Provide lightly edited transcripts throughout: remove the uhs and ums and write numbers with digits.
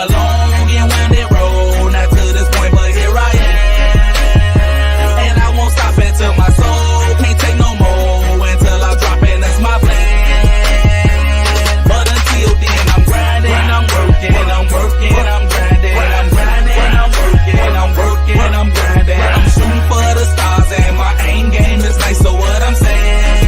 a long and winding road, not to this point, but here I am. And I won't stop until my soul can't take no more, until I drop in, that's my plan. But until then, I'm grinding, I'm working, I'm working, I'm grinding, I'm grinding, I'm working, I'm working, I'm grinding. I'm shooting for the stars and my aim game is nice, so what I'm saying,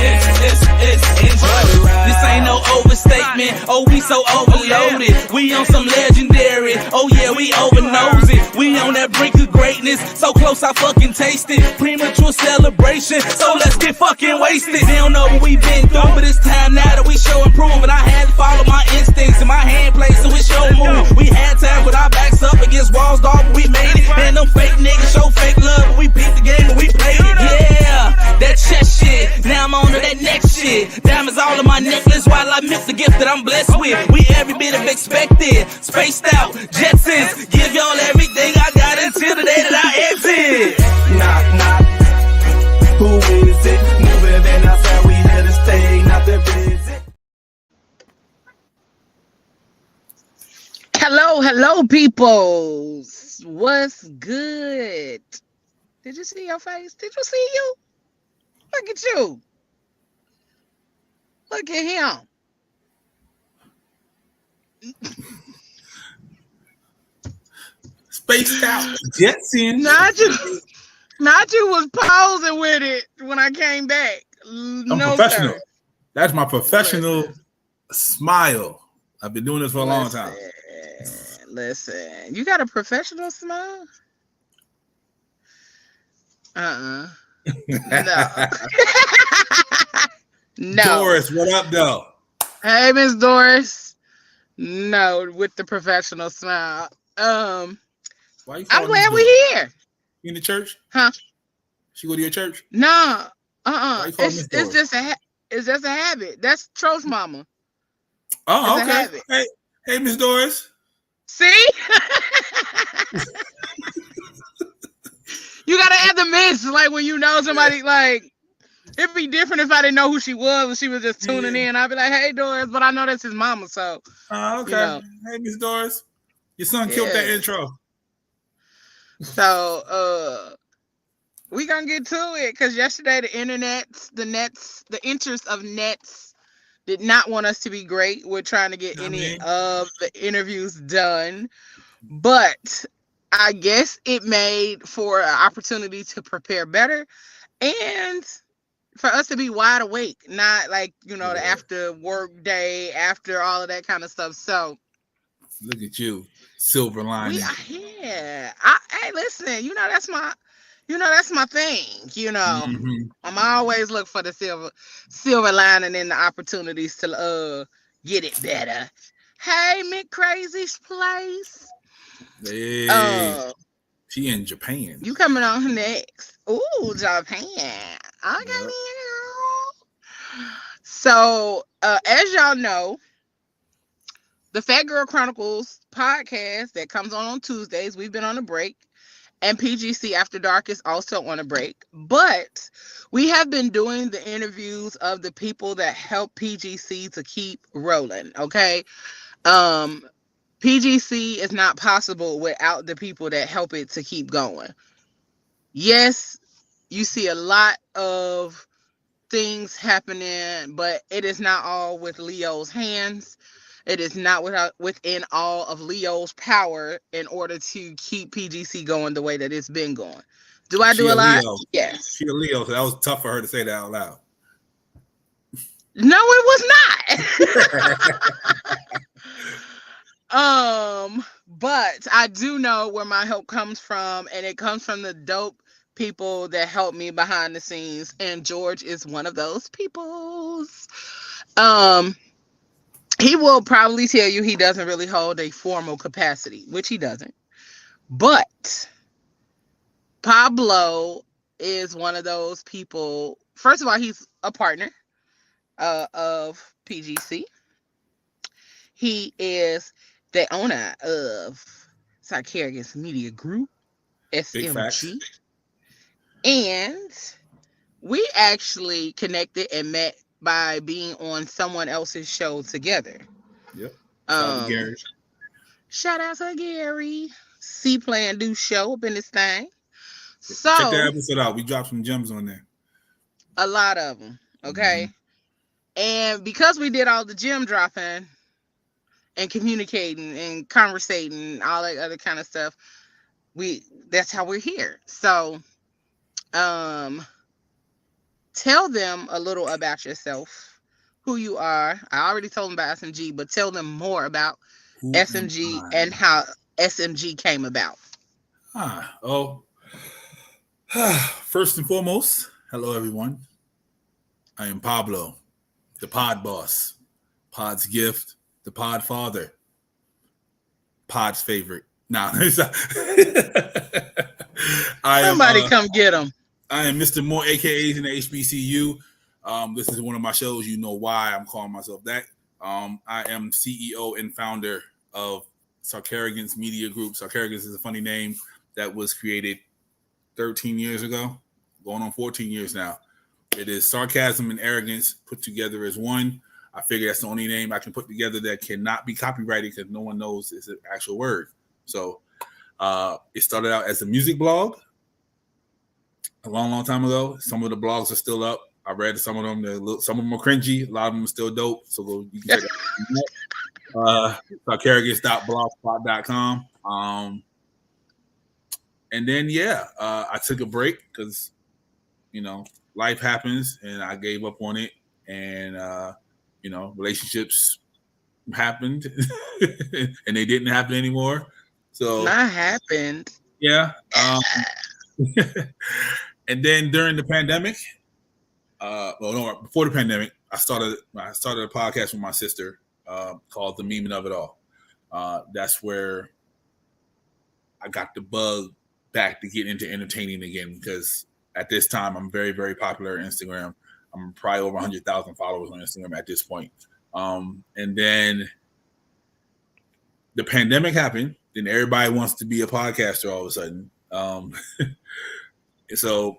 it's enjoy the ride. This ain't no overstatement, oh we so overloaded, we on some legendary, oh yeah we overknows it, we on that brink of greatness, so close I fucking taste it, premature celebration, so let's get fucking wasted. They don't know what we been through, but it's time now that we show and prove, and I had to follow my instincts and my hand play, so it's your move. We had time with our backs up against walls, dog, but we made it, and them fake niggas show fake love, but we beat the game and we played it, yeah, that chest shit, now I'm on to that next shit, diamonds all in my necklace while I miss the gift that I'm blessed with, we every bit of expected, spaced out, Jetsons, give y'all everything I got until the day that I exit. Knock, knock, who is it? Moving in outside, we here to stay, not to visit. Hello, peoples. What's good? Did you see your face? Did you see you? Look at you. Look at him. Spaced out Jetson. Najee was posing with it when I came back. I'm professional. Sir. That's my professional smile. I've been doing this for a long time. Listen, you got a professional smile? No. No. Doris, what up, though? Hey, Miss Doris. No, with the professional smile. I'm glad we're here. You in the church? Huh? She go to your church? No. It's just a habit. That's Tro's mama. Oh, it's okay. Hey, Miss Doris. See? You gotta add the miss, like when you know somebody, like it'd be different if I didn't know who she was and she was just tuning in. I'd be like, hey Doris, but I know that's his mama, so okay. You know. Hey Miss Doris. Your son killed that intro. So we gonna get to it because yesterday the interest of nets did not want us to be great. We're trying to get any of the interviews done, but I guess it made for an opportunity to prepare better and for us to be wide awake, not like, the after work day, after all of that kind of stuff. So look at you, silver lining. Hey, listen, that's my thing. I'm always look for the silver lining in the opportunities to get it better. Hey, Mick Crazy's place. Hey, she in Japan. You coming on next? Ooh, Japan. Okay. Yep. So, as y'all know, the Phat Girl Chronicles podcast that comes on Tuesdays, we've been on a break, and PGC After Dark is also on a break. But we have been doing the interviews of the people that help PGC to keep rolling. Okay. PGC is not possible without the people that help it to keep going. Yes, you see a lot of things happening, but it is not all with Leo's hands. It is not within all of Leo's power in order to keep PGC going the way that it's been going. Do I do a lot? Leo. Yes. She a Leo, so that was tough for her to say that out loud. No, it was not. But I do know where my help comes from, and it comes from the dope people that help me behind the scenes, and George is one of those peoples. He will probably tell you he doesn't really hold a formal capacity, which he doesn't. But Pablo is one of those people. First of all, he's a partner of PGC. He is the owner of Sicarius Media Group, SMG. And we actually connected and met by being on someone else's show together. Yep. Shout out to Gary. C Plan do show up in this thing. Check that So episode out. We dropped some gems on there. a lot of them. Okay. And because we did all the gem dropping and communicating and conversating and all that other kind of stuff, that's how we're here. So tell them a little about yourself, who you are. I already told them about SMG, but tell them more about Who SMG and how SMG came about. First and foremost, hello everyone. I am Pablo, the pod boss, pod's gift, the pod father, pod's favorite. Somebody come get him. I am Mr. More AKAs in the HBCU. This is one of my shows. You know why I'm calling myself that. I am CEO and founder of Sarcarrogance Media Group. Sarcarrogance is a funny name that was created 13 years ago, going on 14 years now. It is sarcasm and arrogance put together as one. I figure that's the only name I can put together that cannot be copyrighted because no one knows it's an actual word. So it started out as a music blog a long time ago. Some of the blogs are still up. I read some of them. Some of them are cringy. A lot of them are still dope. So you can check it out. Sarcarrogance.blogspot.com. And then, I took a break because, life happens and I gave up on it. And, relationships happened and they didn't happen anymore. So that happened. Yeah. And then during the pandemic, before the pandemic, I started a podcast with my sister called The Meaning of It All. That's where I got the bug back to get into entertaining again, because at this time I'm very, very popular on Instagram. I'm probably over 100,000 followers on Instagram at this point. And then the pandemic happened. Then everybody wants to be a podcaster all of a sudden. So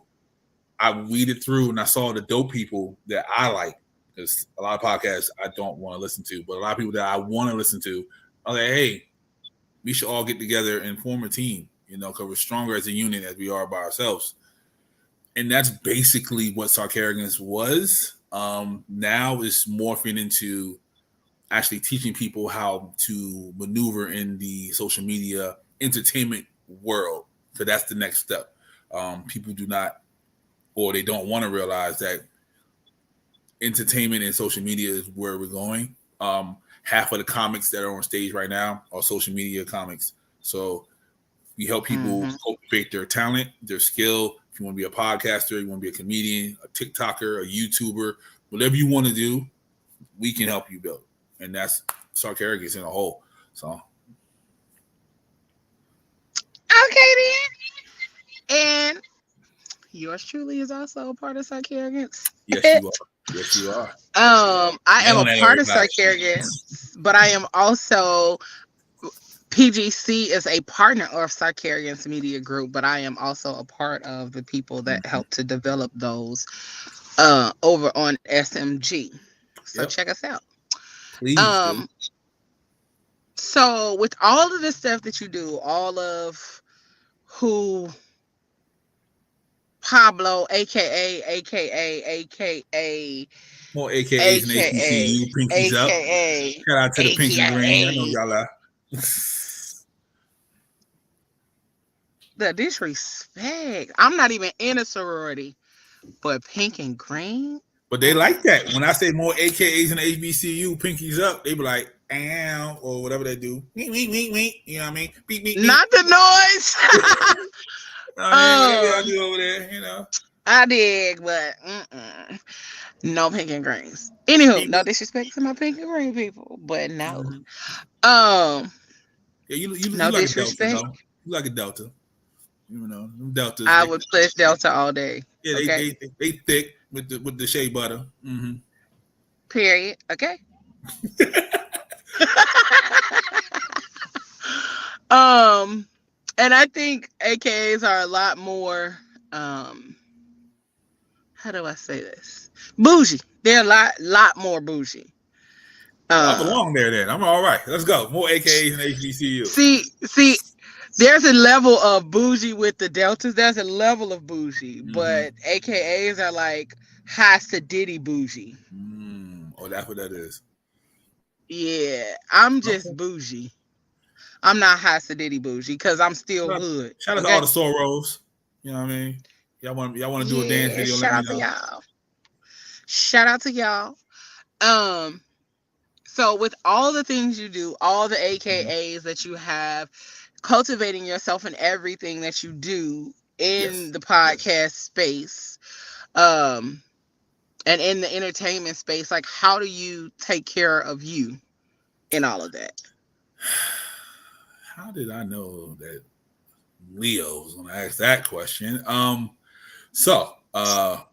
I weeded through and I saw the dope people that I like. Because a lot of podcasts I don't want to listen to, but a lot of people that I want to listen to, I'm like, hey, we should all get together and form a team, because we're stronger as a unit as we are by ourselves. And that's basically what Sarcarrogance was. Now it's morphing into actually teaching people how to maneuver in the social media entertainment world. So that's the next step. People do not, or they don't want to realize that entertainment and social media is where we're going. Half of the comics that are on stage right now are social media comics. So we help people cultivate their talent, their skill. If you want to be a podcaster, you want to be a comedian, a TikToker, a YouTuber, whatever you want to do, we can help you build. And that's Sarcarrogance in a whole. So. Okay then. And yours truly is also a part of Sarcarrogance. Yes, you are. Yes, you are. I am a part of Sarcarrogance, but I am also PGC is a partner of Sarcarrogance Media Group, but I am also a part of the people that help to develop those over on SMG. So check us out. Please. So with all of the stuff that you do, all of who Pablo, aka more AKAs and HBCU, pinkies up. Shout out to the pink and green. I know y'all are. The disrespect. I'm not even in a sorority, but pink and green. But they like that. When I say more AKAs and HBCU, pinkies up, they be like, ow, or whatever they do. Wink, wink, wink, wink. You know what I mean? Beep, beep, beep. Not the noise. Whatever y'all do over there, I dig, but no pink and greens. Anywho, no disrespect to my pink and green people, but no. Yeah, you no like disrespect. A Delta, you like a Delta. Deltas. I would pledge Delta all day. Yeah, okay? they thick with the shea butter. Mm-hmm. Period. Okay. And I think AKAs are a lot more how do I say this? Bougie. They're a lot more bougie. I belong there then. I'm all right. Let's go. More AKAs and HBCU. See, there's a level of bougie with the deltas. There's a level of bougie, but AKAs are like high sedity bougie. Oh, that's what that is. Yeah, I'm just bougie. I'm not high sedity bougie because I'm still hood. Shout out to all the Soros. You know what I mean? Y'all want to do a dance video? Shout out to y'all. Shout out to y'all. So with all the things you do, all the AKAs that you have, cultivating yourself in everything that you do in the podcast space, and in the entertainment space, like how do you take care of you in all of that? How did I know that Leo was going to ask that question? So I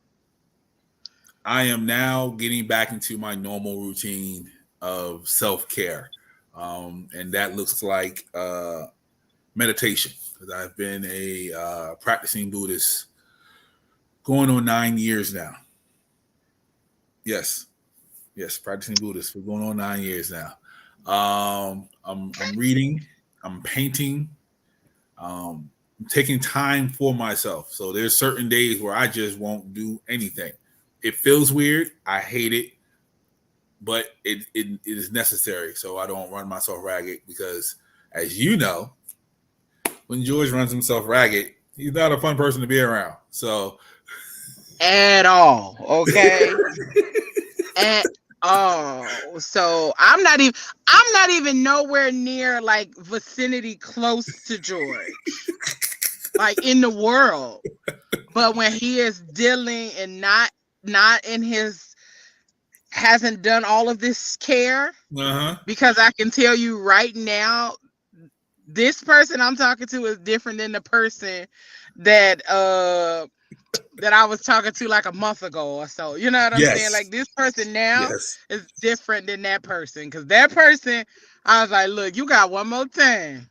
am now getting back into my normal routine of self-care. And that looks like meditation, because I've been a practicing Buddhist going on 9 years now. Yes, practicing Buddhist for going on 9 years now. I'm reading, I'm painting, I'm taking time for myself. So there's certain days where I just won't do anything. It feels weird. I hate it, but it is necessary so I don't run myself ragged, because as you know, when George runs himself ragged, he's not a fun person to be around. So at all, okay? At all. So I'm not even nowhere near like vicinity close to George, like in the world. But when he is dealing and not in his, hasn't done all of this care, because I can tell you right now, this person I'm talking to is different than the person that I was talking to like a month ago or so. You know what I'm saying? Like this person now is different than that person, because that person, I was like, look, you got one more time,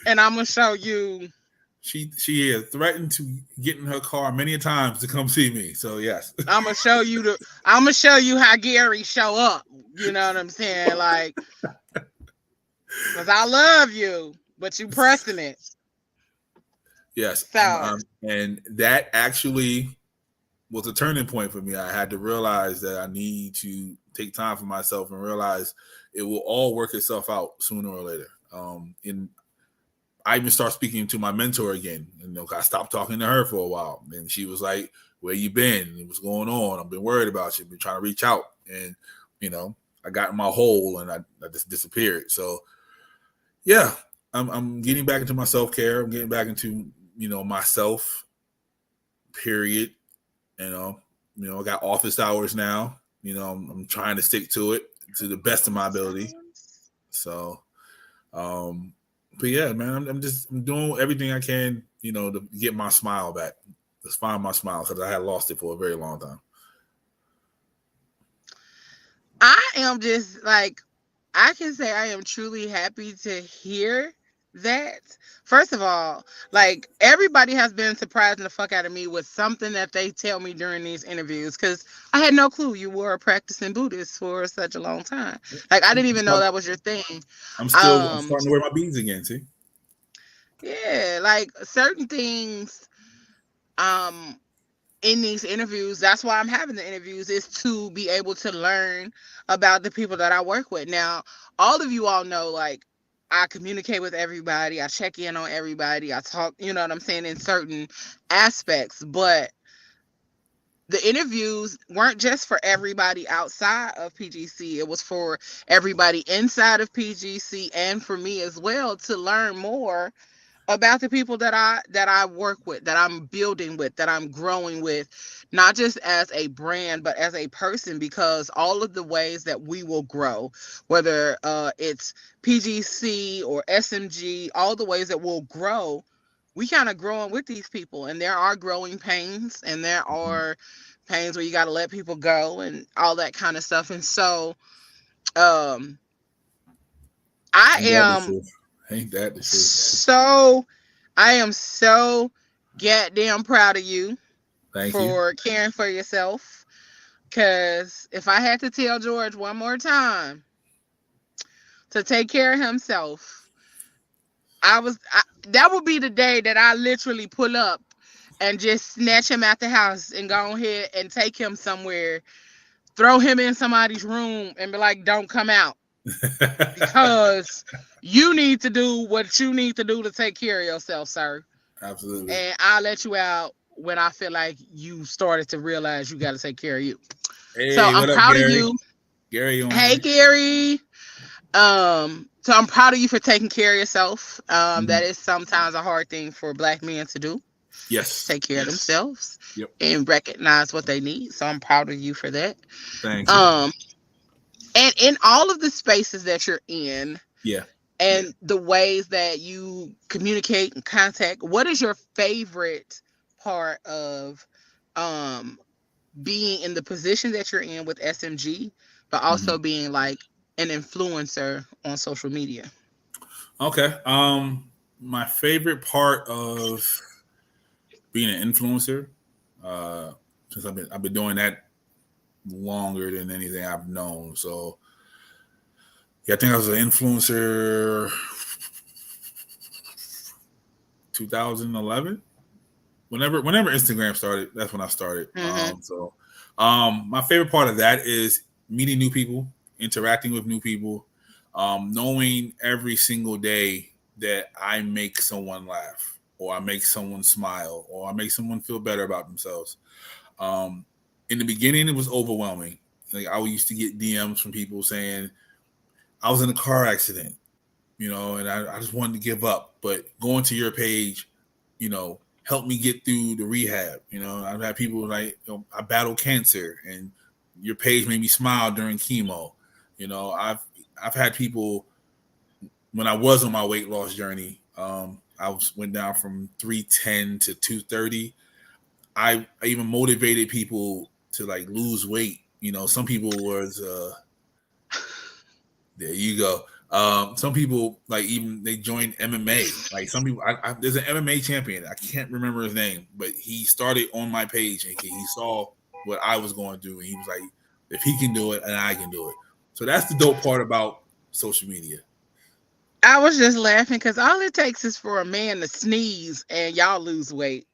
and I'm gonna show you. She has threatened to get in her car many a times to come see me. So yes, I'm gonna show you how Gary show up. You know what I'm saying? Like, because I love you, but you pressing it. Yes. So. And that actually was a turning point for me. I had to realize that I need to take time for myself and realize it will all work itself out sooner or later. I even started speaking to my mentor again. I stopped talking to her for a while. And she was like, where you been? What's going on? I've been worried about you. I've been trying to reach out. And, I got in my hole and I just disappeared. So, yeah, I'm getting back into my self-care. I'm getting back into, myself, period. I got office hours now. I'm trying to stick to it to the best of my ability. So, but yeah, man, I'm doing everything I can, to get my smile back. Let's find my smile, because I had lost it for a very long time. I am just like, I can say I am truly happy to hear that. First of all, like, everybody has been surprising the fuck out of me with something that they tell me during these interviews, because I had no clue you were a practicing Buddhist for such a long time. Like, I didn't even know that was your thing. I'm starting to wear my beads again, see? Yeah, like certain things in these interviews, that's why I'm having the interviews, is to be able to learn about the people that I work with. Now, all of you all know, like, I communicate with everybody, I check in on everybody, I talk, you know what I'm saying, in certain aspects, but the interviews weren't just for everybody outside of PGC. It was for everybody inside of PGC, and for me as well, to learn more about the people that I work with, that I'm building with, that I'm growing with, not just as a brand, but as a person, because all of the ways that we will grow, whether it's PGC or SMG, all the ways that we'll grow, we kind of growing with these people. And there are growing pains, and there are pains where you got to let people go and all that kind of stuff. And so Ain't that the truth? So I am so goddamn proud of you for caring for yourself. Because if I had to tell George one more time to take care of himself, that would be the day that I literally pull up and just snatch him out the house and go ahead and take him somewhere, throw him in somebody's room and be like, don't come out. Because you need to do what you need to do to take care of yourself, sir. Absolutely. And I'll let you out when I feel like you started to realize you got to take care of you. Hey, So I'm what up, proud Gary? of you. Gary on Hey, here. Gary. So I'm proud of you for taking care of yourself. That is sometimes a hard thing for Black men to do. Yes. Take care of themselves. Yep. And recognize what they need. So I'm proud of you for that. Thank you. And in all of the spaces that you're in, Yeah. and the ways that you communicate and contact, what is your favorite part of being in the position that you're in with SMG, but also being like an influencer on social media? Okay. My favorite part of being an influencer, since I've been doing that longer than anything I've known. So yeah, I think I was an influencer 2011. Whenever Instagram started, that's when I started. My favorite part of that is meeting new people, interacting with new people, knowing every single day that I make someone laugh, or I make someone smile, or I make someone feel better about themselves. In the beginning, it was overwhelming. Like, I used to get DMs from people saying I was in a car accident, and I just wanted to give up. But going to your page, helped me get through the rehab. I've had people like, I battled cancer, and your page made me smile during chemo. I've had people, when I was on my weight loss journey, went down from 310 to 230. I even motivated people to like lose weight. Some people was there you go. Some people like even they joined MMA. Like some people, there's an MMA champion. I can't remember his name, but he started on my page and he saw what I was going through, and he was like, "If he can do it, and I can do it." So that's the dope part about social media. I was just laughing because all it takes is for a man to sneeze and y'all lose weight.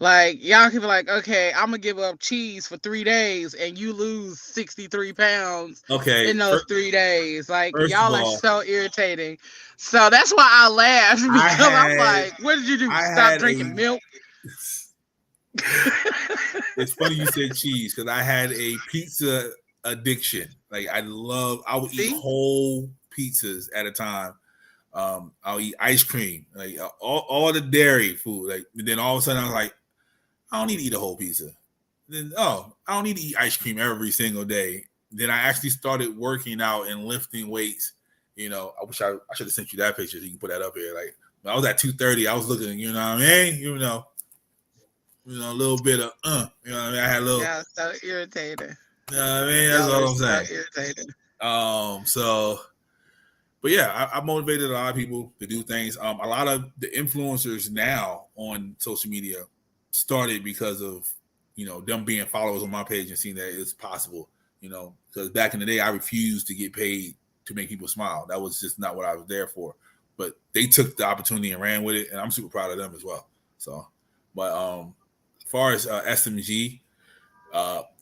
Like, y'all can be like, okay, I'm gonna give up cheese for 3 days, and you lose 63 pounds Okay. in those 3 days. Like, First y'all of are all, so irritating. So that's why I laughed, because I'm like, what did you do? Stop drinking milk? It's funny you said cheese, because I had a pizza addiction. Like, I would eat whole pizzas at a time. I'll eat ice cream, like all the dairy food. Like, and then all of a sudden I was like, I don't need to eat a whole pizza. Then I don't need to eat ice cream every single day. Then I actually started working out and lifting weights. I wish I should have sent you that picture so you can put that up here. Like, when I was at 230, I was looking, what I mean? A little bit of what I mean? I had a little. Yeah, so irritating. I mean, that's all I'm saying. So irritating. But yeah, I motivated a lot of people to do things. A lot of the influencers now on social media started because of them being followers on my page and seeing that it's possible. Because back in the day, I refused to get paid to make people smile. That was just not what I was there for. But they took the opportunity and ran with it, and I'm super proud of them as well. So, but as far as SMG,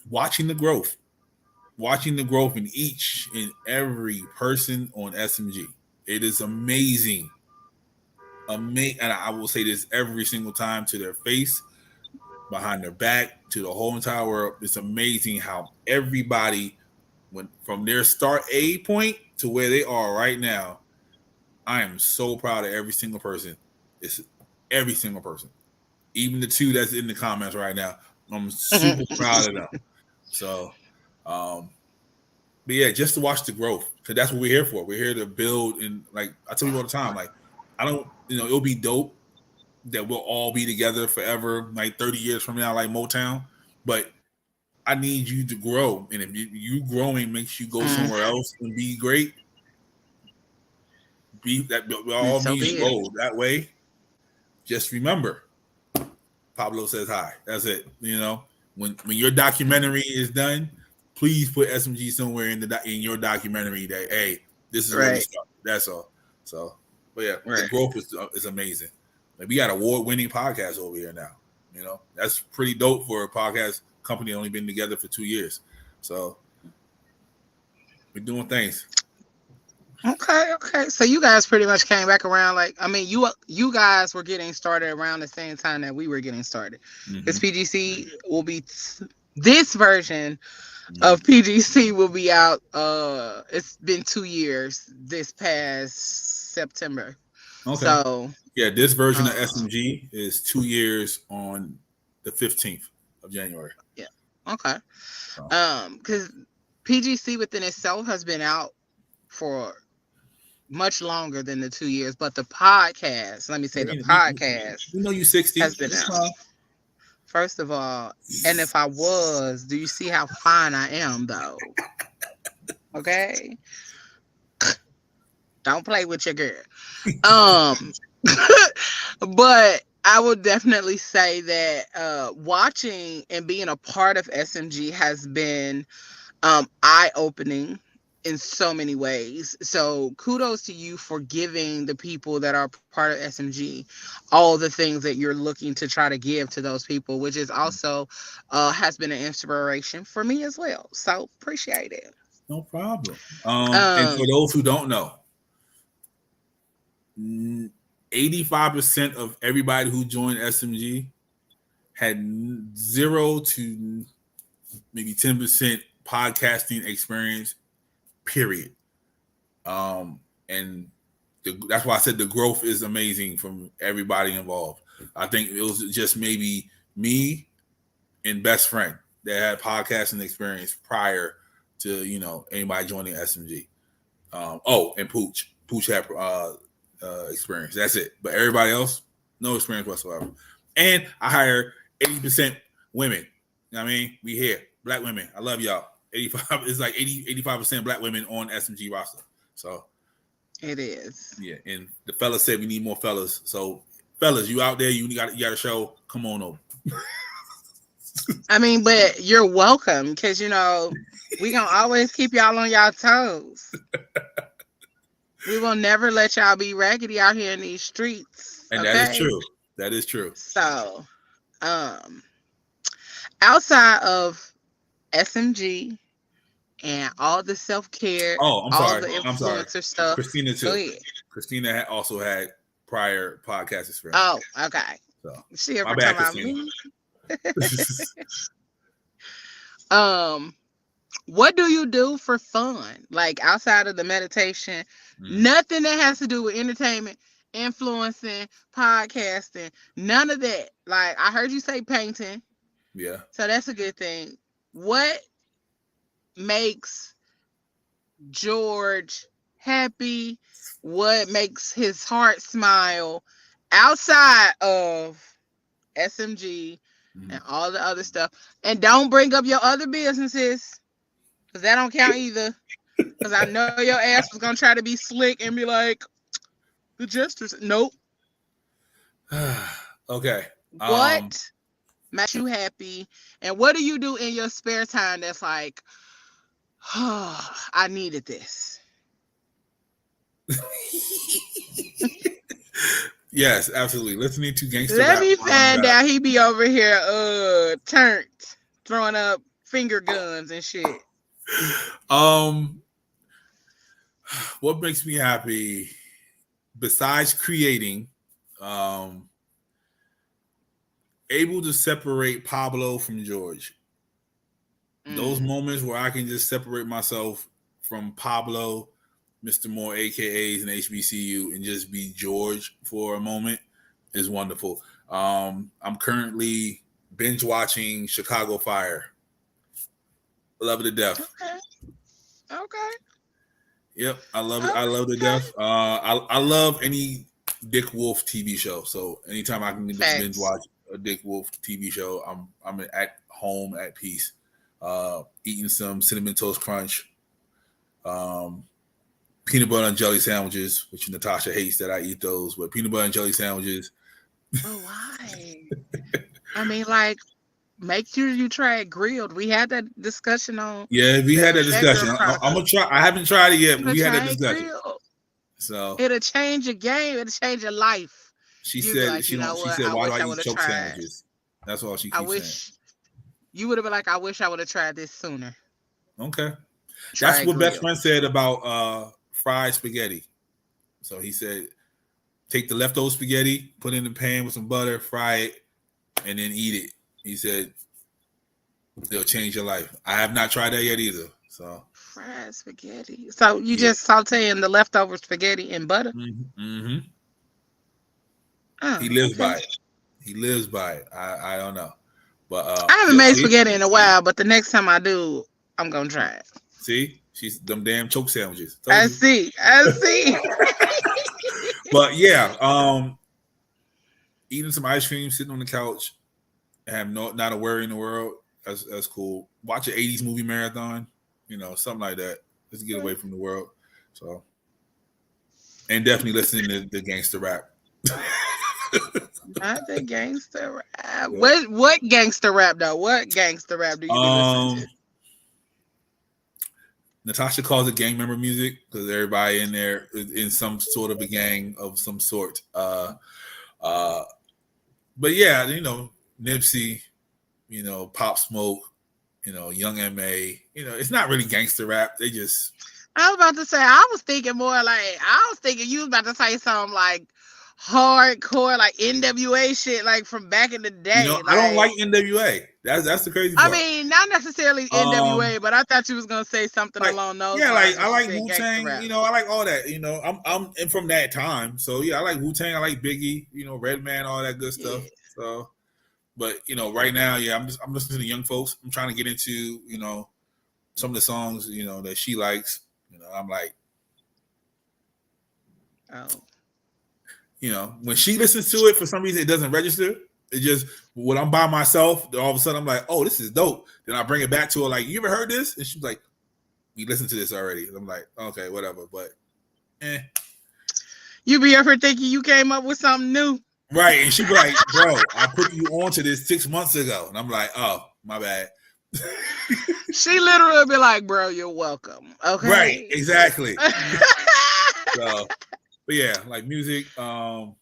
watching the growth in each and every person on SMG, it is amazing. And I will say this every single time, to their face, behind their back, to the whole entire world. It's amazing how everybody went from their start A point to where they are right now. I am so proud of every single person. It's every single person, even the two that's in the comments right now. I'm super proud of them. So, but yeah, just to watch the growth, because that's what we're here for. We're here to build, and like I tell you all the time, like I don't, it'll be dope that we'll all be together forever, like 30 years from now, like Motown. But I need you to grow, and if you growing makes you go somewhere else and be great, by all means go that way. Just remember, Pablo says hi. That's it. When your documentary is done, please put SMG somewhere in your documentary that, hey, this is where we start. That's all. So, but yeah, the growth is amazing. Like, we got award-winning podcasts over here now. You know, that's pretty dope for a podcast company only been together for 2 years. So we're doing things. Okay. So you guys pretty much came back around. Like, I mean, you guys were getting started around the same time that we were getting started. This PGC will be this version of PGC will be out. It's been 2 years this past September. Okay. So yeah, this version of SMG is 2 years on the 15th of January. Yeah. Okay. Because PGC within itself has been out for much longer than the 2 years, but the podcast, let me say, the podcast, you know, you 60 has been out. First of all, and if I was, do you see how fine I am, though? Okay, don't play with your girl. But I would definitely say that watching and being a part of SMG has been eye-opening in so many ways. So kudos to you for giving the people that are part of SMG all the things that you're looking to try to give to those people, which is also has been an inspiration for me as well. So appreciate it. No problem. And for those who don't know, 85% of everybody who joined SMG had 0 to maybe 10% podcasting experience, period. And that's why I said the growth is amazing from everybody involved. I think it was just maybe me and best friend that had podcasting experience prior to, you know, anybody joining SMG. And Pooch had experience. That's it. But everybody else, no experience whatsoever. And I hire 80% women. You know what I mean? We here, black women. I love y'all. 85 is like 85% black women on SMG roster. So it is. Yeah, and the fellas said we need more fellas. So fellas, you out there, you got a show, come on over. I mean, but you're welcome, because you know we gonna always keep y'all on y'all toes. We will never let y'all be raggedy out here in these streets. And okay? That is true. That is true. So outside of SMG and all the self-care, all the influencer stuff. Christina too. Christina also had prior podcast experience. Oh, okay. So she ever talking about me? What do you do for fun? Like outside of the meditation, nothing that has to do with entertainment, influencing, podcasting, none of that. Like I heard you say painting. Yeah. So that's a good thing. What makes George happy? What makes his heart smile outside of SMG and all the other stuff? And don't bring up your other businesses, because that don't count either. Because I know your ass was gonna try to be slick and be like, the Jesters. Nope. Okay. What makes you happy? And what do you do in your spare time that's like, oh, I needed this? Yes, absolutely. Listening to gangster Let rap me find out he be over here turned, throwing up finger guns and shit. What makes me happy besides creating, able to separate Pablo from George. Those moments where I can just separate myself from Pablo, Mr. Moore, AKAs, and HBCU, and just be George for a moment is wonderful. I'm currently binge watching Chicago Fire. Love it to death. Okay. Yep, I love it. I love it to death. I love any Dick Wolf TV show. So anytime I can just binge watch a Dick Wolf TV show, I'm at home at peace. Eating some Cinnamon Toast Crunch, peanut butter and jelly sandwiches, which Natasha hates that I eat those, but peanut butter and jelly sandwiches. Oh, why? I mean, like, make sure you try it grilled. We had that discussion on. Yeah, we had that Phat Girl discussion. I'm Chronicles. gonna try. I haven't tried it yet, but But we had that try it discussion. grilled. So It'll change your game. It'll change your life. she You'll be said like, you know she what? said, I why do wish I I eat would have choke tried. sandwiches? That's all she I keeps saying. wish you would have been like, I wish I would have tried this sooner. Okay. Try That's it what best grilled. friend said about fried spaghetti. So he said, take the leftover spaghetti, put it in the pan with some butter, fry it, and then eat it. He said it'll change your life. I have not tried that yet either. So Fried spaghetti. So you just sauteing the leftover spaghetti in butter? Mm-hmm. Oh, He lives by it. He lives by it. I don't know. But I haven't made spaghetti in a while, but the next time I do, I'm gonna try it. See? She's them damn choke sandwiches. I see. But yeah, eating some ice cream, sitting on the couch, have not a worry in the world. That's cool. Watch an 80s movie marathon, something like that. Just get away from the world. So, and definitely listen to the gangster rap. Not the gangster rap. What gangster rap though? What gangster rap do you be listening to? Natasha calls it gang member music because everybody in there is in some sort of a gang of some sort. But yeah, Nipsey, Pop Smoke, Young M.A. It's not really gangster rap. They just. I was about to say, I was thinking you was about to say something like hardcore, like NWA shit, like from back in the day. I don't like NWA. That's the crazy part. I mean, not necessarily NWA, but I thought you was gonna say something along those lines. Yeah, like I like Wu-Tang. I like all that. I'm from that time, so yeah, I like Wu-Tang. I like Biggie. Redman, all that good stuff. Yeah. So, but right now, yeah, I'm listening to young folks. I'm trying to get into some of the songs that she likes. I'm like, oh. When she listens to it, for some reason it doesn't register. It just when I'm by myself, all of a sudden I'm like, oh, this is dope. Then I bring it back to her, like, you ever heard this? And she's like, we listened to this already. And I'm like, okay, whatever. But you be ever thinking you came up with something new. Right. And she be like, bro, I put you onto this 6 months ago. And I'm like, oh, my bad. She literally be like, bro, you're welcome. Okay. Right, exactly. So, but yeah, like music, I'm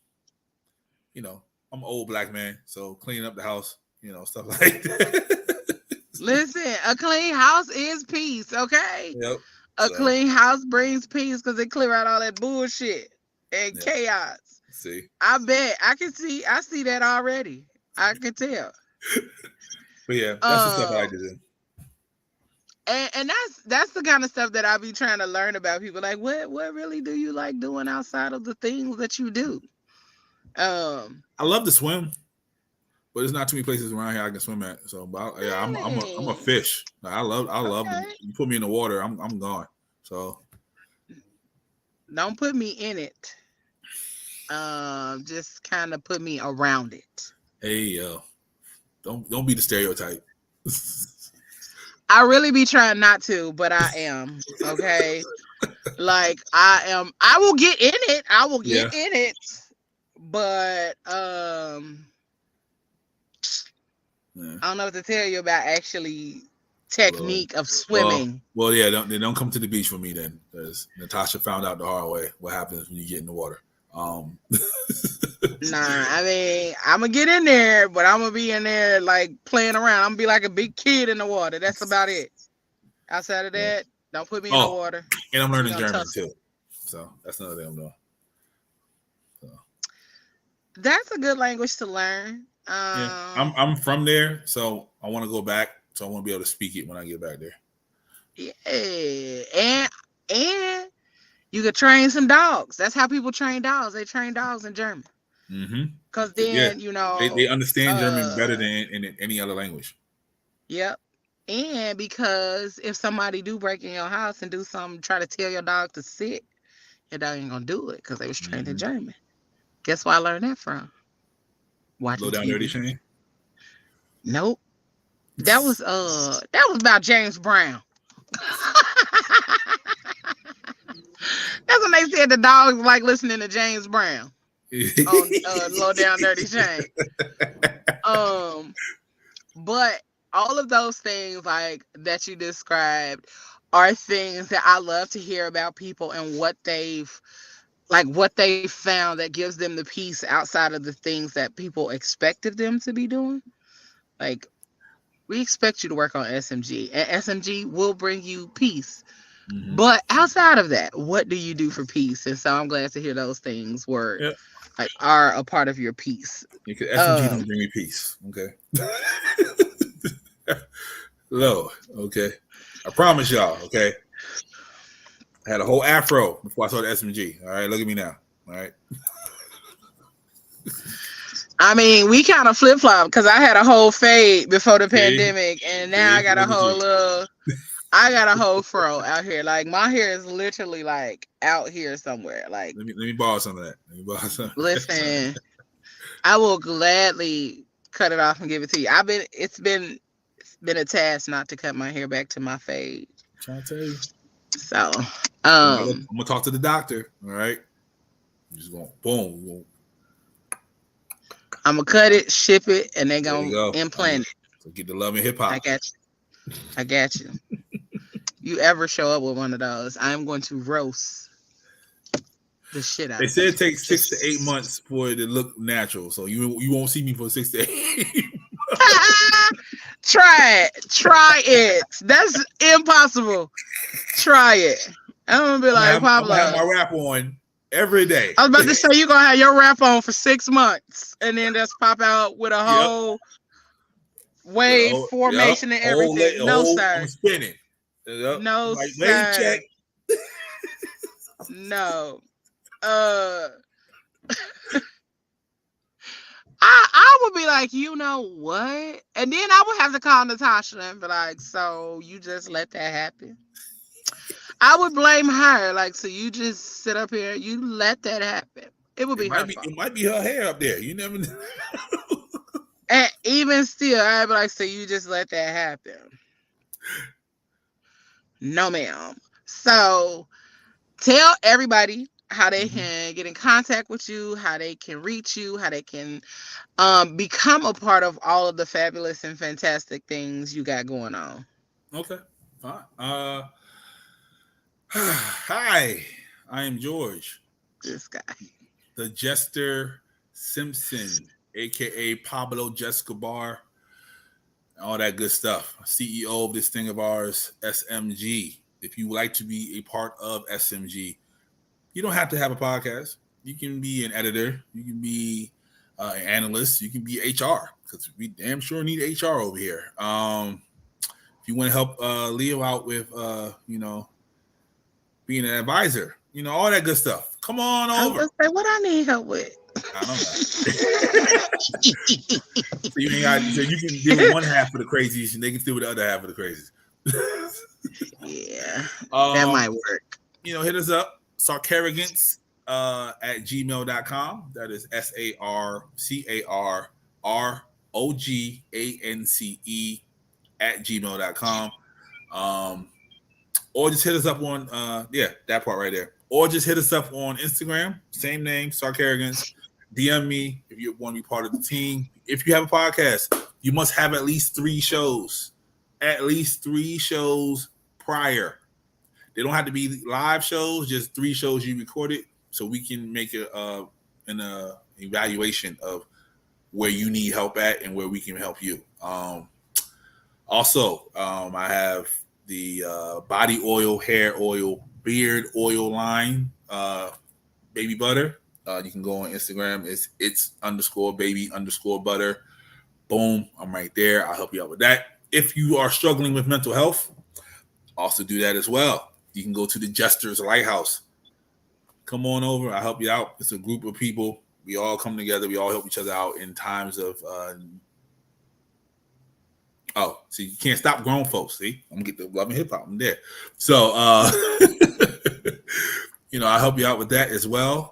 an old black man, so cleaning up the house, stuff like that. Listen, a clean house is peace, okay? Yep. A clean house brings peace because it clear out all that bullshit and chaos. See, I bet I see that already. I can tell. But yeah, that's the stuff I like to do. And that's the kind of stuff that I be trying to learn about people. Like, what really do you like doing outside of the things that you do? I love to swim, but there's not too many places around here I can swim at. So, yeah, I'm a fish. Like, I love them. You put me in the water, I'm gone. So, don't put me in it. Just kind of put me around it. Hey, yo, don't be the stereotype. I really be trying not to, but I am. Okay. Like I will get in it. I will get in it. But I don't know what to tell you about actually technique of swimming. Well, yeah, don't come to the beach for me then, because Natasha found out the hard way what happens when you get in the water. Nah, I mean, I'm gonna get in there, but I'm gonna be in there like playing around. I'm gonna be like a big kid in the water. That's about it. Outside of that, don't put me in the water. And I'm learning German too, so that's another thing I'm doing. So. That's a good language to learn. Yeah, I'm from there, so I want to go back. So I want to be able to speak it when I get back there. Yeah, and you could train some dogs. That's how people train dogs. They train dogs in German. Because then, they understand German better than in any other language. Yep. And because if somebody do break in your house and do something, try to tell your dog to sit, your dog ain't gonna do it because they was trained in German. Guess where I learned that from? Watching Low Down TV. Dirty Shane? Nope. That was about James Brown. That's when they said the dogs like listening to James Brown on Low Down Dirty Shane. But all of those things like that you described are things that I love to hear about people and what they found that gives them the peace outside of the things that people expected them to be doing. Like, we expect you to work on SMG, and SMG will bring you peace. Mm-hmm. But outside of that, what do you do for peace? And so I'm glad to hear those things Yeah. are a part of your peace. Because SMG don't bring me peace. Okay. Lord. Okay. I promise y'all. Okay. I had a whole afro before I saw the SMG. All right. Look at me now. All right. I mean, we kind of flip flop because I had a whole fade before the See? pandemic, and now See? Look at you. I got a whole fro out here. Like, my hair is literally like out here somewhere. Like, Let me borrow some of that. Let me borrow some. listen, I will gladly cut it off and give it to you. It's been a task not to cut my hair back to my fade. I'm trying to tell you. So, I'm gonna talk to the doctor. All right. I'm just going boom. I'm gonna cut it, ship it, and they There you gonna go. implant it. So get the love and hip hop. I got you. You ever show up with one of those, I'm going to roast the shit out They of said you. it takes 6 to 8 months for it to look natural. So you won't see me for 6 to 8. Try it. That's impossible. Try it. I'm gonna be like, I'm gonna have Pablo. my rap on every day. I was about to say you're gonna have your rap on for 6 months and then just pop out with a whole wave formation and everything. No, sir. I'm spinning. Yep. No, Like, sir. wave check. No. I would be like, you know what? And then I would have to call Natasha and be like, so you just let that happen? I would blame her. Like, so you just sit up here, you let that happen. It would be her fault. It might be her hair up there. You never know. And even still, I'd be like, so you just let that happen? No, ma'am. So tell everybody how they can get in contact with you, how they can reach you, how they can become a part of all of the fabulous and fantastic things you got going on. Okay. Fine. Hi, I am George, This guy. the Jester Simpson, aka Pablo Jescobar, all that good stuff. CEO of this thing of ours, SMG. If you would like to be a part of SMG, you don't have to have a podcast. You can be an editor. You can be an analyst. You can be HR, because we damn sure need HR over here. If you want to help Leo out with, being an advisor, all that good stuff. Come on over. I was say, what I need help with? I don't know. So you can deal with one half of the crazies, and they can deal with the other half of the crazies. Yeah, that might work. Hit us up, sarcarrogance at gmail.com. That is SARCARROGANCE at gmail.com. Or just hit us up on that part right there. Or just hit us up on Instagram, same name, Sarcarrogance. DM me if you want to be part of the team. If you have a podcast, you must have at least 3 shows. At least 3 shows prior. They don't have to be live shows, just 3 shows you recorded, so we can make an evaluation of where you need help at and where we can help you. Also, I have the body oil, hair oil, beard oil line, baby butter. You can go on Instagram. It's _baby_butter. Boom, I'm right there. I'll help you out with that. If you are struggling with mental health, also do that as well. You can go to the Jester's Lighthouse. Come on over. I'll help you out. It's a group of people. We all come together. We all help each other out in times of see, you can't stop grown folks. See, I'm gonna get the love and hip hop. I'm there. So I'll help you out with that as well.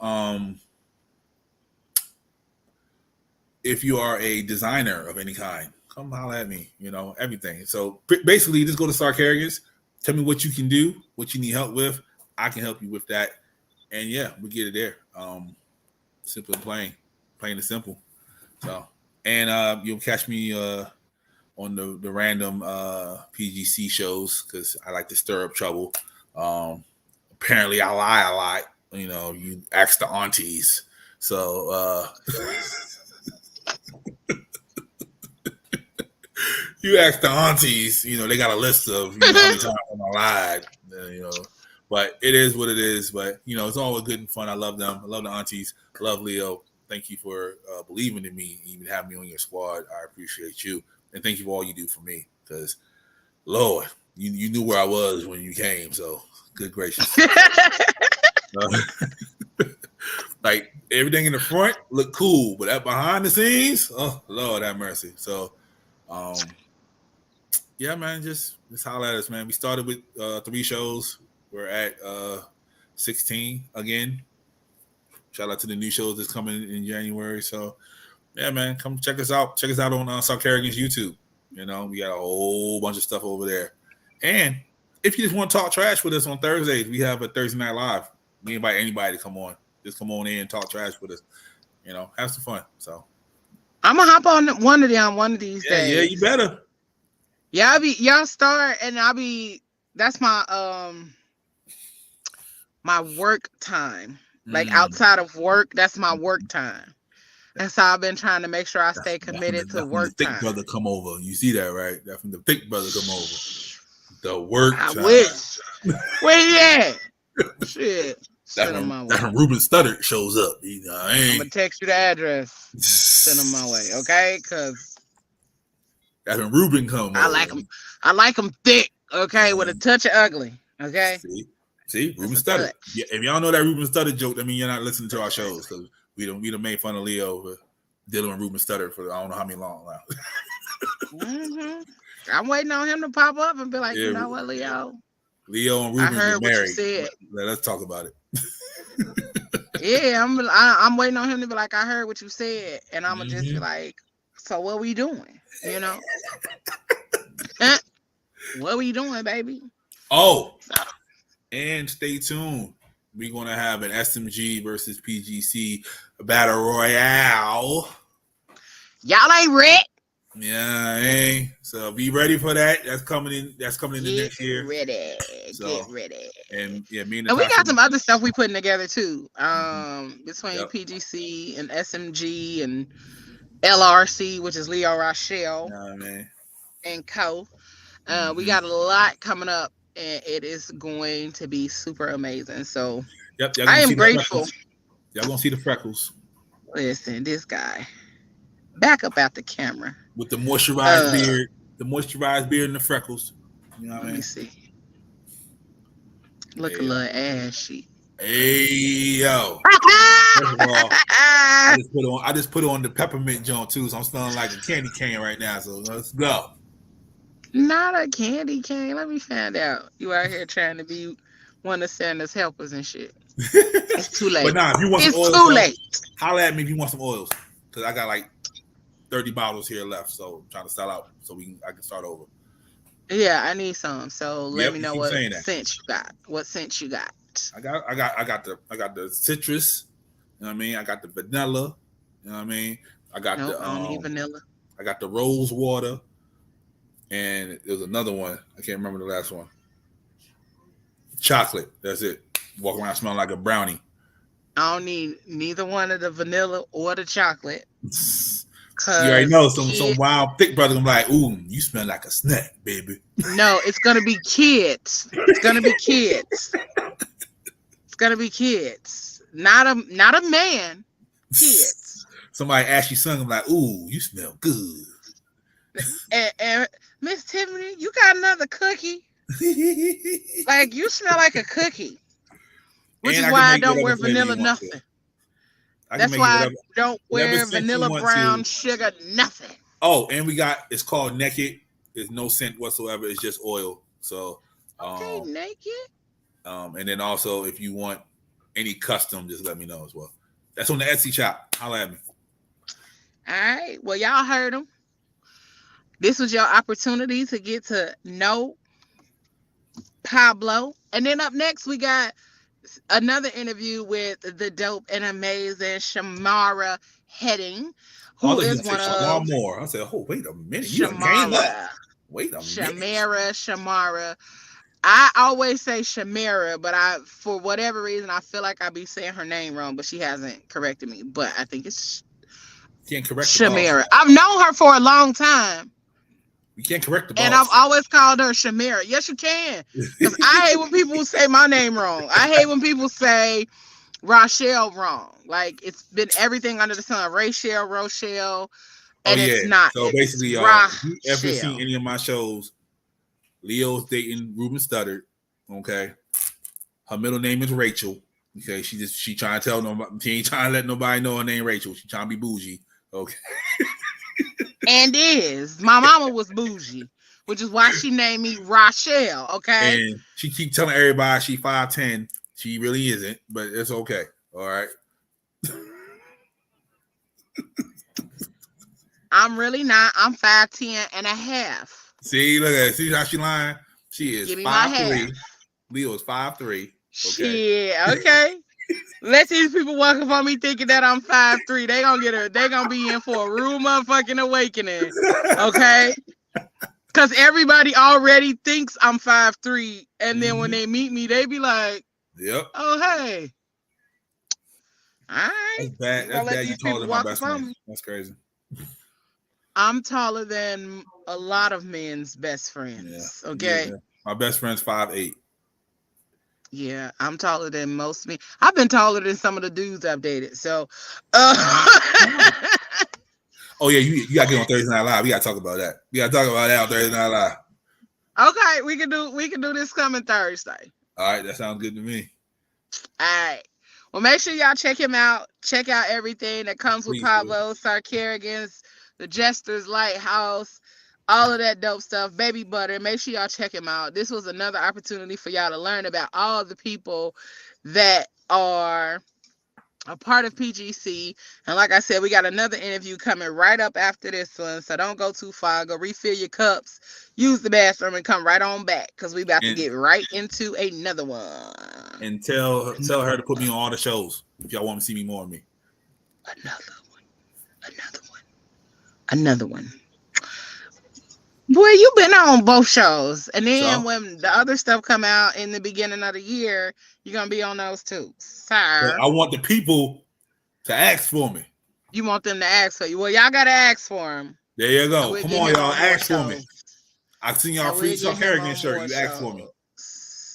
If you are a designer of any kind, come holler at me. Everything. So basically, just go to Sarcarrogance. Tell me what you can do, what you need help with. I can help you with that. And yeah, we get it there. Simple and plain and simple. So, and you'll catch me on the random PGC shows because I like to stir up trouble. Apparently, I lie a lot. You know, you ask the aunties. So you ask the aunties. You know, they got a list of how many times I lied. You know, but it is what it is. But you know, it's always good and fun. I love them. I love the aunties. I love Leo. Thank you for believing in me, even having me on your squad. I appreciate you, and thank you for all you do for me. Because, Lord, you knew where I was when you came. So, good gracious. Like everything in the front looked cool, but that behind the scenes, oh Lord, have mercy. So, yeah, man, just holler at us, man. We started with 3 shows. We're at 16 again. Shout out to the new shows that's coming in January. So, yeah, man, come check us out. Check us out on South Carolina's YouTube. You know, we got a whole bunch of stuff over there. And if you just want to talk trash with us on Thursdays, we have a Thursday Night Live. We invite anybody to come on. Just come on in and talk trash with us. You know, have some fun. So I'm gonna hop on one of them one of these days. Yeah, you better. Yeah, y'all start and that's my my work time. Like outside of work, that's my work time. And so I've been trying to make sure I stay committed to work the thick time. brother come over. You see that, right? That's when the thick brother come over. The work I time. wish. Where you at? Shit. That's when Ruben Studdard shows up. You know, I'm gonna text you the address. Send him my way, okay? Because that's when Ruben comes. I like him. I like him thick, okay, with a touch of ugly, okay. See, Ruben Studdard. Yeah, if y'all know that Ruben Studdard joke, that means you're not listening to our shows because we done made fun of Leo for dealing with Ruben Studdard for I don't know how many long now. I'm waiting on him to pop up and be like, you know what, Leo? Leo and Ruben I heard get married. what you said. Let's talk about it. Yeah, I'm waiting on him to be like, I heard what you said, and I'm gonna just be like, so what we doing? You know, what we doing, baby? Oh, and stay tuned. We're gonna have an SMG versus PGC battle royale. Y'all ain't ready. Yeah, so be ready for that. That's coming in. That's coming in the next year. Ready. So, Get ready. And yeah, me and we got some other stuff we putting together too. Between PGC and SMG and LRC, which is Leo Rochelle and co. We got a lot coming up, and it is going to be super amazing. So, I am grateful. Y'all gonna see the freckles. Listen, this guy. Back up out the camera. With the moisturized beard. The moisturized beard and the freckles. You know what I mean? Let me see. Look a little ashy. Hey yo. First of all, I just put on the peppermint joint too, so I'm smelling like a candy cane right now. So let's go. Not a candy cane. Let me find out. You out here trying to be one of Santa's helpers and shit. It's too late. But nah, if you want some oils, it's too late. Holler at me if you want some oils. Because I got like 30 bottles here left, so I'm trying to sell out so I can start over. Yeah, I need some. So let me know what scent you got. What scent you got? I got the citrus. You know what I mean? I got the vanilla. You know what I mean? I got I don't need vanilla. I got the rose water, and there's another one. I can't remember the last one. Chocolate. That's it. Walk around smelling like a brownie. I don't need neither one of the vanilla or the chocolate. You already know some wild thick brother gonna be like, ooh, you smell like a snack, baby. No, it's gonna be kids. It's gonna be kids. It's gonna be kids. Not a man. Kids. Somebody ask you something like, ooh, you smell good. And Miss Tiffany, you got another cookie. Like you smell like a cookie. Which is why I don't wear vanilla nothing. That's why I don't wear vanilla brown sugar nothing. Oh, and it's called Naked. There's no scent whatsoever. It's just oil. So okay, Naked. And then also if you want any custom, just let me know as well. That's on the Etsy shop. Holla at me. All right. Well, y'all heard them. This was your opportunity to get to know Pablo. And then up next we got another interview with the dope and amazing Shamara Heading, who is one of more. I said, oh, wait a minute. You done came up. Wait a minute. Shamara. I always say Shamara, but for whatever reason, I feel like I be saying her name wrong, but she hasn't corrected me. But I think it's Shamara. I've known her for a long time. You can't correct the boss. And I've always called her Shamara. Yes, you can. Because I hate when people say my name wrong. I hate when people say Rochelle wrong. Like, it's been everything under the sun. Rachel, Rochelle. And it's not. So basically, if you ever seen any of my shows, Leo's dating Ruben Studdard. Okay. Her middle name is Rachel. Okay. She trying to tell nobody. She ain't trying to let nobody know her name Rachel. She trying to be bougie. Okay. And my mama was bougie, which is why she named me Rochelle. Okay. And she keep telling everybody she 5'10". She really isn't, but it's okay. All right. I'm really not. I'm 5'10" and a half. See, look at see how she lying. She is 5'3". Leo is 5'3". Okay. Yeah, okay. Let these people walk up on me thinking that I'm 5'3". They gonna be in for a real motherfucking awakening. Okay. Cause everybody already thinks I'm 5'3", and then when they meet me, they be like, "Yep. Oh hey." All right. That's bad. That's bad. You taller than my best friend. That's crazy. I'm taller than a lot of men's best friends. Yeah. Okay. Yeah. My best friend's 5'8". Yeah, I'm taller than most men. I've been taller than some of the dudes I've dated. So oh yeah, you gotta get on Thursday Night Live. We gotta talk about that. We gotta talk about that on Thursday Night Live. Okay, we can do this coming Thursday. All right, that sounds good to me. All right. Well, make sure y'all check him out. Check out everything that comes with Pablo Sarkarian's The Jester's Lighthouse, all of that dope stuff, Baby Butter. Make sure y'all check him out. This was another opportunity for y'all to learn about all the people that are a part of PGC. And like I said, we got another interview coming right up after this one. So don't go too far. Go refill your cups, use the bathroom, and come right on back because we about to get right into another one. And tell her to put me on all the shows if y'all want to see me more of me. Another one. Boy, you been on both shows. And then when the other stuff come out in the beginning of the year, you're going to be on those too. Sir. I want the people to ask for me. You want them to ask for you. Well, y'all got to ask for them. There you go. Come on, y'all. Ask for me. I've seen y'all free Chuck Harrigan shirt. You ask for me.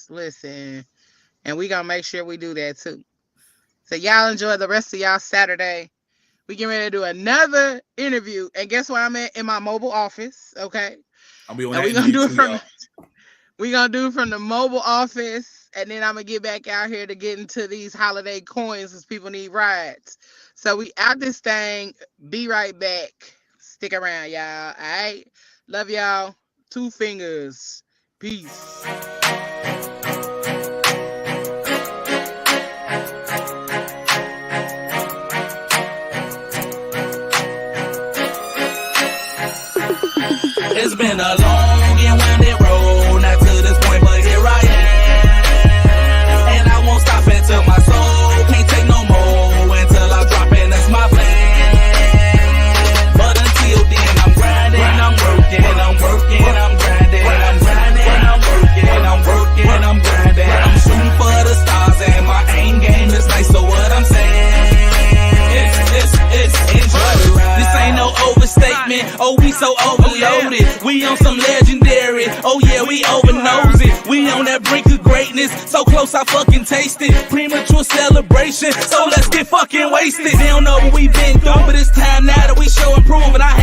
Listen. And we going to make sure we do that too. So y'all enjoy the rest of y'all Saturday. We getting ready to do another interview. And guess where I'm at? In my mobile office. Okay. We're gonna do it from the mobile office. And then I'm gonna get back out here to get into these holiday coins because people need rides. So we out this thing. Be right back. Stick around, y'all. All right. Love y'all. 2 fingers. Peace. It's been a long and winding road, not to this point, but here I am. And I won't stop until my soul can't take no more, until I drop in, that's my plan. But until then, I'm grinding, I'm working, I'm grinding, I'm grinding, I'm working, I'm grinding. I'm shooting for the stars and my aim game is nice, so what I'm saying, it's enjoy the ride. This ain't no overstatement, oh we so overloaded. We on some legendary, oh yeah, we over nosy. We on that brink of greatness, so close I fucking taste it. Premature celebration, so let's get fucking wasted. They don't know what we been through, but it's time now that we show and prove. And I